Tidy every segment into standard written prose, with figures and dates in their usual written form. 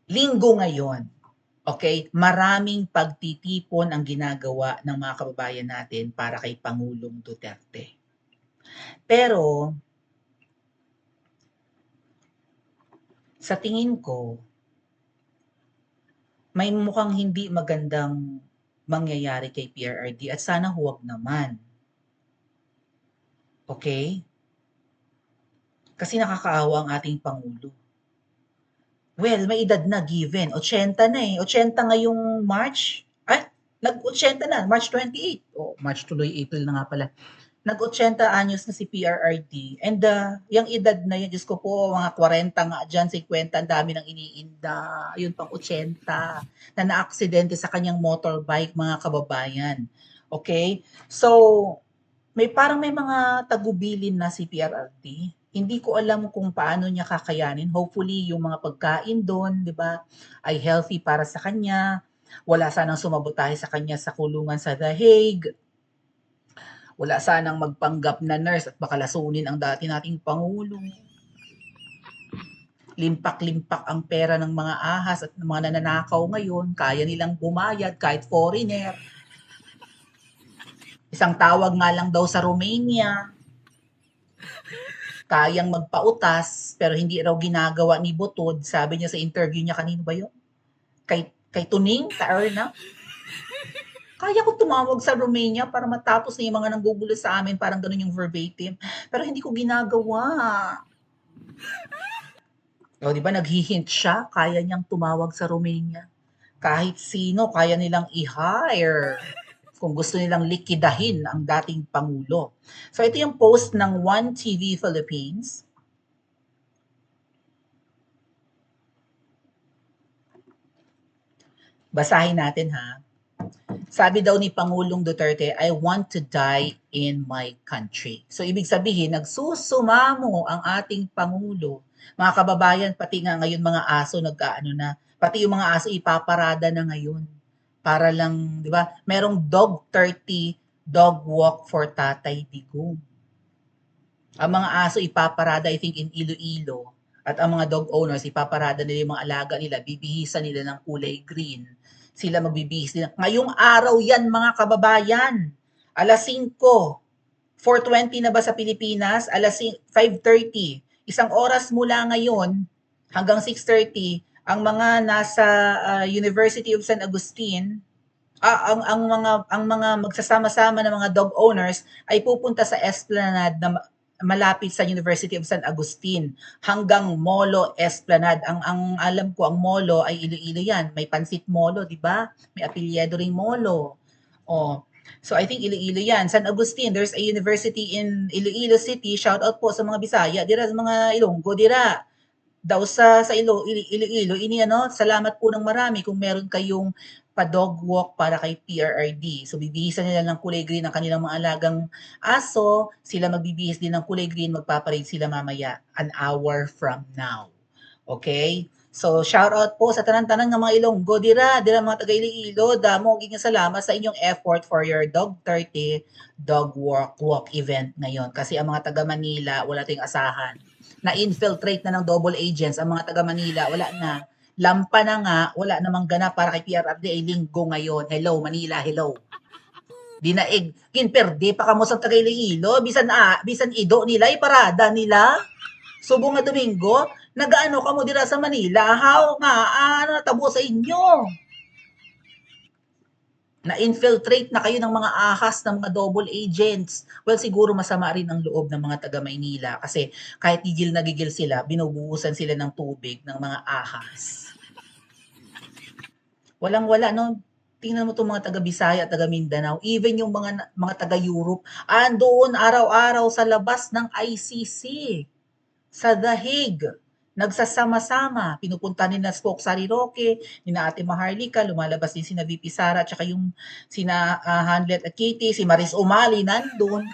Linggo ngayon, okay, maraming pagtitipon ang ginagawa ng mga kababayan natin para kay Pangulong Duterte. Pero sa tingin ko, may mukhang hindi magandang mangyayari kay PRRD at sana huwag naman. Okay? Kasi nakakaawa ang ating Pangulo. Well, may edad na given. 80 na eh. 80 ngayong March. Ay, nag-80 na. March 28. Oh, March tuloy, April na nga pala. Nag-80 anyos na si PRRD. And yung edad na yun, Diyos ko po, mga 40 nga dyan, 50, ang dami nang iniinda. Yun pang 80 na na-aksidente sa kanyang motorbike, mga kababayan. Okay? So, may mga tagubilin na si PRRD. Hindi ko alam kung paano niya kakayanin. Hopefully, yung mga pagkain doon, di ba, ay healthy para sa kanya. Wala sanang sumabotahe sa kanya sa kulungan sa The Hague. Wala sanang magpanggap na nurse at baka lasunin ang dati nating Pangulo. Limpak-limpak ang pera ng mga ahas at ng mga nananakaw ngayon. Kaya nilang bumayad kahit foreigner. Isang tawag nga lang daw sa Romania, kayang magpautas, pero hindi raw ginagawa ni Butod. Sabi niya sa interview niya, kanino ba yun? Kay Tuning, Erna. Kaya ko tumawag sa Romania para matapos na yung mga nanggugulo sa amin, parang ganun yung verbatim. Pero hindi ko ginagawa. O, di ba, naghihint siya, kaya niyang tumawag sa Romania. Kahit sino, kaya nilang i-hire kung gusto nilang likidahin ang dating Pangulo. So, ito yung post ng One TV Philippines. Basahin natin ha. Sabi daw ni Pangulong Duterte, I want to die in my country. So ibig sabihin, nagsusumamo ang ating Pangulo. Mga kababayan, pati nga ngayon mga aso nagkaano na, pati yung mga aso ipaparada na ngayon. Para lang, di ba? Merong Dog 30 dog walk for Tatay Digong. Ang mga aso ipaparada, I think, in Iloilo. At ang mga dog owners, ipaparada nila yung mga alaga nila, bibihisan nila ng kulay green. Sila magbibihis nila. Ngayong araw yan, mga kababayan. Alas 5, 4:20 na ba sa Pilipinas? Alas 5:30. Isang oras mula ngayon hanggang 6:30, ang mga nasa University of San Agustin, ang mga magsasama-sama ng mga dog owners ay pupunta sa Esplanade na malapit sa University of San Agustin hanggang Molo Esplanade. Ang alam ko, ang Molo ay Iloilo yan. May Pansit Molo, di ba? May apelyido ring Molo. Oh. So I think Iloilo yan. San Agustin, there's a university in Iloilo City. Shout out po sa mga Bisaya. Dira sa mga Ilonggo, dira daw sa Iloilo, salamat po ng marami kung meron kayong pa-dog walk para kay PRRD. So bibihisan nila ng kulay green ang kanilang mga alagang aso, sila magbibihis din ng kulay green, magpaparade sila mamaya an hour from now. Okay? So shout out po sa tanan-tanan ng mga Ilonggo dira mga taga Iloilo, damo gid salamat sa inyong effort for your Dog 30 dog walk event ngayon kasi ang mga taga Manila wala tayong asahan. Na-infiltrate na ng double agents ang mga taga Manila, wala na. Lampa na nga, wala namang ganap para kay PRRD ay linggo ngayon. Hello, Manila, hello. Dinaig, kinperde pa kamo sa taga Iloilo, bisan ido nila, iparada nila. Subo nga Domingo, nagaano ka mo dira sa Manila, how nga, ano natabo sa inyo? Na-infiltrate na kayo ng mga ahas ng mga double agents. Well, siguro masama rin ang loob ng mga taga Maynila kasi kahit gigil na gigil sila, binubuhusan sila ng tubig ng mga ahas. Walang-wala, no? Tingnan mo itong mga taga Bisaya at taga Mindanao, even yung mga taga Europe, andoon araw-araw sa labas ng ICC, sa The Hague. Nagsasama-sama, pinupunta ni na Spoke Sari Roque, ni na Ate Maharlika, lumalabas din sina VP Sara, tsaka yung sina Hanlet at Katie, si Maris Umali nandun.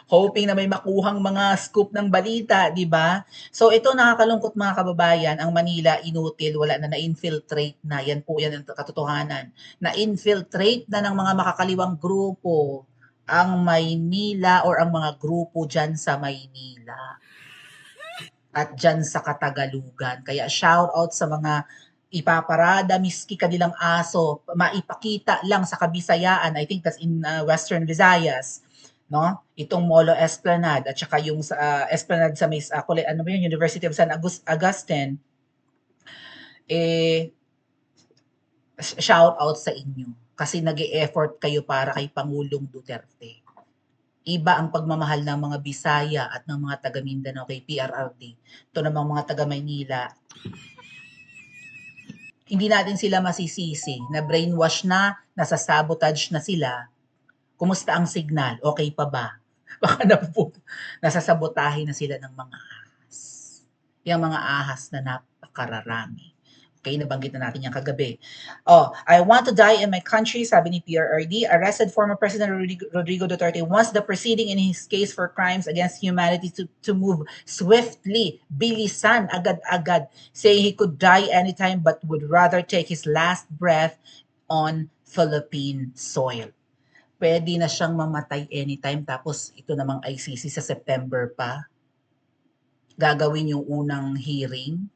Hoping na may makuhang mga scoop ng balita, di ba? So ito nakakalungkot mga kababayan, ang Manila inutil, wala na na-infiltrate na. Yan po yan ang katotohanan. Na-infiltrate na ng mga makakaliwang grupo ang Maynila or ang mga grupo dyan sa Maynila. at dyan sa Katagalugan. Kaya shout out sa mga ipaparada miski kanilang aso, maipakita lang sa Kabisayaan, I think that's in Western Visayas, no? Itong Molo Esplanade at saka yung sa Esplanade sa may ano ba yun, University of San Agustin, eh shout out sa inyo kasi nag-e-effort kayo para kay Pangulong Duterte. Iba ang pagmamahal ng mga Bisaya at ng mga taga Mindanao kay PRRD. Ito namang mga taga Maynila, hindi natin sila masisisi na brainwash na, nasasabotage na sila. Kumusta ang signal? Okay pa ba? Baka na po, nasasabotahe na sila ng mga ahas. Yung mga ahas na napakararami. Okay, nabanggit na natin yan kagabi. Oh, I want to die in my country, sabi ni PRRD. Arrested former President Rodrigo Duterte wants the proceeding in his case for crimes against humanity to move swiftly, bilisan, agad-agad, saying he could die anytime but would rather take his last breath on Philippine soil. Pwede na siyang mamatay anytime tapos ito namang ICC sa September pa. Gagawin yung unang hearing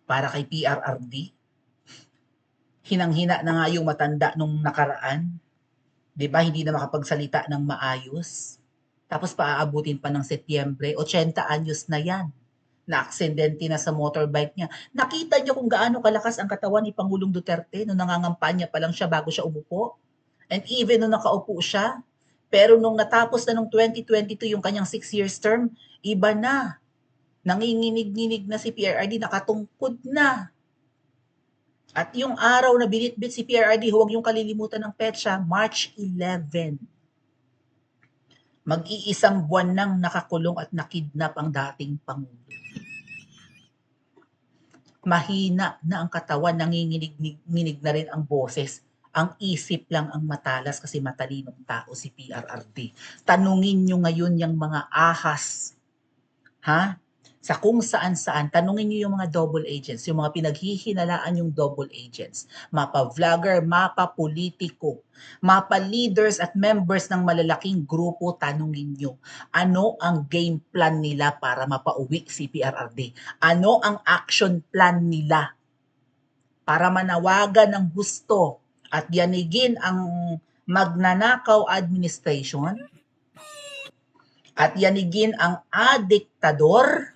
para kay PRRD. Hinang-hina na nga yung matanda nung nakaraan. 'Di ba? Hindi na makapagsalita ng maayos. Tapos paaabutin pa ng Setyembre, 80 anyos na 'yan. Na-aksidente na sa motorbike niya. Nakita niyo kung gaano kalakas ang katawan ni Pangulong Duterte nung nangangampanya pa lang siya bago siya umupo. And even nung nakaupo siya. Pero nung natapos na nung 2022 yung kanyang 6 years term, iba na. Nanginginig-nginig na si PRRD, nakatungkod na. At yung araw na binitbit si PRRD, huwag yung kalilimutan ng petsa, March 11. Mag-iisang buwan nang nakakulong at nakidnap ang dating Pangulo. Mahina na ang katawan, nanginginig na rin ang boses. Ang isip lang ang matalas kasi matalinong tao si PRRD. Tanungin nyo ngayon yung mga ahas. Ha? Sa kung saan-saan, tanungin niyo yung mga double agents, yung mga pinaghihinalaan yung double agents, mapa-vlogger, mapa-politiko, mapa-leaders at members ng malalaking grupo, tanungin niyo, ano ang game plan nila para mapauwi si PRRD? Ano ang action plan nila para manawagan ng gusto at yanigin ang magnanakaw administration at yanigin ang adiktador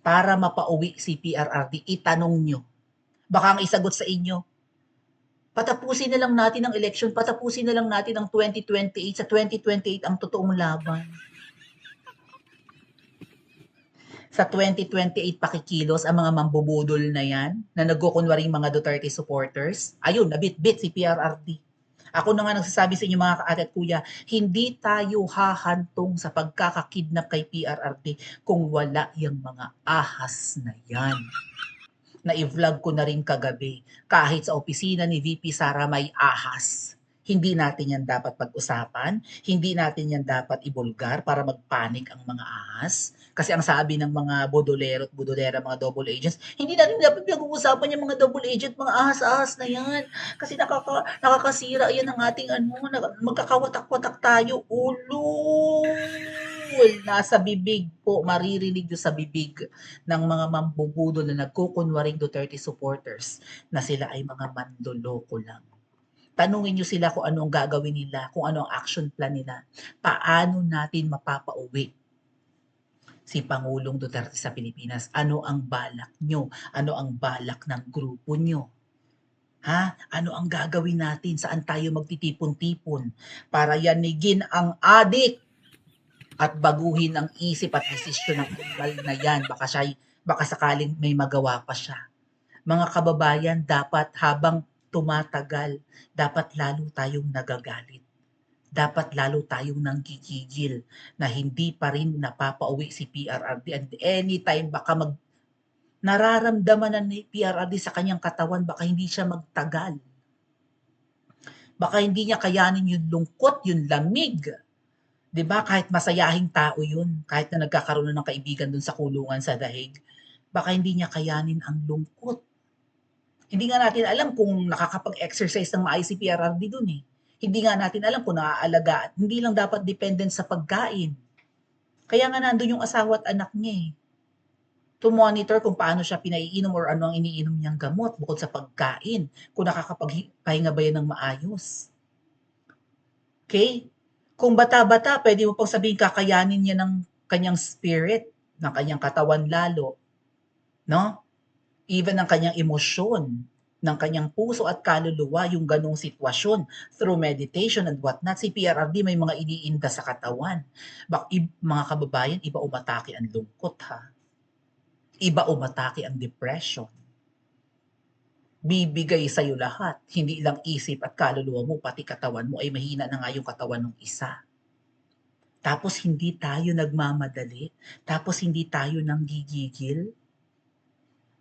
para mapauwi si PRRD, itanong nyo. Baka ang isagot sa inyo, patapusin na lang natin ang election, patapusin na lang natin ang 2028, sa 2028 ang totoong laban. Sa 2028 pakikilos ang mga mambubudol na yan, na nagkukunwaring mga Duterte supporters, ayun, nabit-bit si PRRD. Ako na nga nagsasabi sa inyo mga kaate at kuya, hindi tayo hahantong sa pagkakakidnap kay PRRD kung wala yung mga ahas na yan. Na i-vlog ko na rin kagabi, kahit sa opisina ni VP Sara may ahas. Hindi natin yan dapat pag-usapan, hindi natin yan dapat ibulgar para magpanik ang mga ahas. Kasi ang sabi ng mga bodolero at bodolera, mga double agents, hindi natin dapat pinag-uusapan yung mga double agent, mga ahas-ahas na yan. Kasi nakakasira yan ng ating magkakawatak-watak tayo. Ulul! Nasa bibig po, maririnig nyo sa bibig ng mga mambubudol na nagkukunwaring Duterte supporters na sila ay mga mandoloko lang. Tanungin nyo sila kung ano ang gagawin nila, kung ano ang action plan nila. Paano natin mapapauwi si Pangulong Duterte sa Pilipinas? Ano ang balak nyo? Ano ang balak ng grupo nyo? Ha? Ano ang gagawin natin? Saan tayo magtitipon-tipon para yanigin ang adik at baguhin ang isip at desisyon ng kriminal na yan? Baka sakaling may magawa pa siya. Mga kababayan, dapat habang tumatagal, dapat lalo tayong nagagalit. Dapat lalo tayong nanggigigil na hindi pa rin napapauwi si PRRD. And anytime baka nararamdaman na ni PRRD sa kanyang katawan, baka hindi siya magtagal. Baka hindi niya kayanin yung lungkot, yung lamig. 'Di ba? Kahit masayahing tao yun, kahit na nagkakaroon na ng kaibigan dun sa kulungan sa daig, baka hindi niya kayanin ang lungkot. Hindi nga natin alam kung nakakapag-exercise ng maayos si PRRD dun eh. Hindi nga natin alam kung naaalagaan. Hindi lang dapat dependent sa pagkain. Kaya nga nandun yung asawa at anak niya eh. To monitor kung paano siya pinaiinom or ano ang iniinom niyang gamot bukod sa pagkain, kung nakakapagpahinga ba yan ng maayos. Okay? Kung bata-bata, pwede mo pang sabihin kakayanin niya ng kanyang spirit, ng kanyang katawan lalo, no? Even ng kanyang emosyon, ng kanyang puso at kaluluwa, yung ganong sitwasyon through meditation and whatnot. Si PRRD may mga iniinda sa katawan. Mga kababayan, iba umatake ang lungkot ha. Iba umatake ang depression. Bibigay sa'yo lahat. Hindi lang isip at kaluluwa mo, pati katawan mo ay mahina na nga yung katawan ng isa. Tapos hindi tayo nagmamadali. Tapos hindi tayo nanggigigil.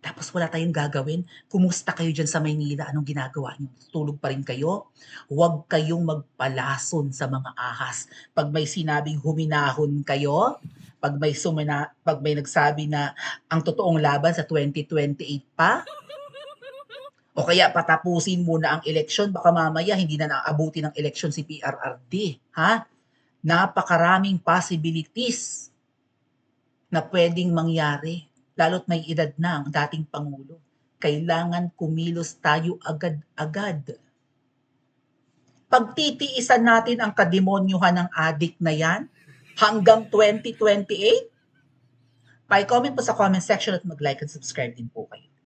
Tapos wala tayong gagawin. Kumusta kayo dyan sa Maynila? Anong ginagawa niyo? Tulog pa rin kayo? Huwag kayong magpalason sa mga ahas. Pag may sinabing huminahon kayo, pag may nagsabi na ang totoong laban sa 2028 pa, o kaya patapusin muna ang eleksyon, baka mamaya hindi na naabuti ng eleksyon si PRRD. Ha? Napakaraming possibilities na pwedeng mangyari, lalo't may edad na ang dating Pangulo. Kailangan kumilos tayo agad-agad. Pagtitiisan natin ang kademonyuhan ng adik na yan hanggang 2028? Pa-comment po sa comment section at mag-like and subscribe din po kayo.